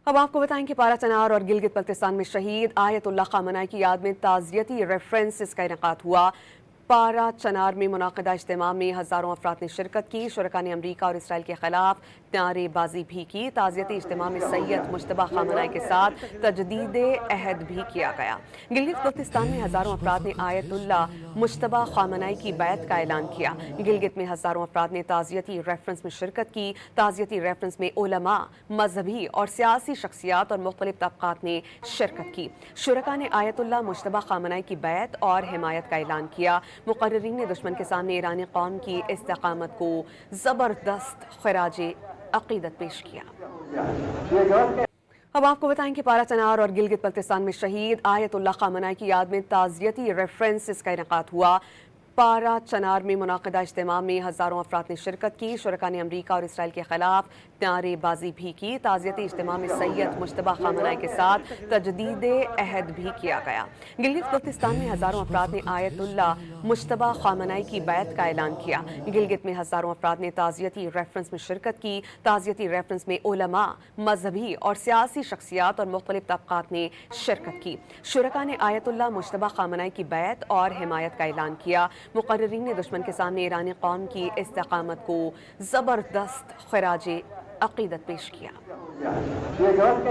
अब आपको बताएं कि पारा चनार और गिलगित बल्तिस्तान में शहीद आयतुल्लाह खामनाई की याद में ताज़ियती रेफरेंस का इनेकाद हुआ। पारा चनार में मुनाकिदा इज्तिमा में हज़ारों अफराद ने शिरकत की। शुरका ने अमरीका और इसराइल के खिलाफ नारेबाजी भी की। ताज़ियती इज्तिमा में सैयद मुश्तबा खामनाई के साथ तजदीद अहद भी किया गया। गिलगित बल्तिस्तान में हज़ारों अफराद ने आयतुल्लाह मुश्तबा खामनाई की बैत का ऐलान किया। गिलगित में हज़ारों अफराद ने ताज़ियती रेफरेंस में शिरकत की। ताज़ियती रेफरेंस में उलमा, मजहबी और सियासी शख्सियात और मुख्तलिफ तबक़ात ने शिरकत की। शुरका ने आयतुल्लाह मुश्तबा खामनाई की बैत और हिमायत का ऐलान किया। मुक़र्रिरीन ने दुश्मन के सामने ईरानी कौम की इस्तिक़ामत को ज़बरदस्त ख़िराज अक़ीदत पेश किया। अब आपको बताएं कि पारा चनार और गिलगित बल्तिस्तान में शहीद आयतुल्लाह खामनाई की याद में ताज़ियती रेफरेंस का इनेकाद हुआ। पारा चनार में मुनाकिदा इज्तिमा में हज़ारों अफराद ने शिरकत की। शुरका ने अमरीका और इसराइल के खिलाफ नारेबाजी भी की। ताज़ियती इज्तिमा में सैयद मुश्तबा खामनाई के साथ तजदीद अहद भी किया गया। गिलगित बल्तिस्तान में हज़ारों अफराद ने आयतुल्लाह मुश्तबा खामनाई की बैत का ऐलान किया। गिलगित में हज़ारों अफराद ने ताज़ियती रेफरेंस में शिरकत की। ताज़ियती रेफरेंस में उलमा, मजहबी और सियासी शख्सियात और मुख्तलिफ तबक़ात ने शिरकत की। शुरका ने आयतुल्लाह मुश्तबा खामनाई की बैत और हिमायत का ऐलान किया। मुक़र्रिरीन ने दुश्मन के सामने ईरानी कौम की इस्तिक़ामत को ज़बरदस्त ख़िराज अक़ीदत पेश किया।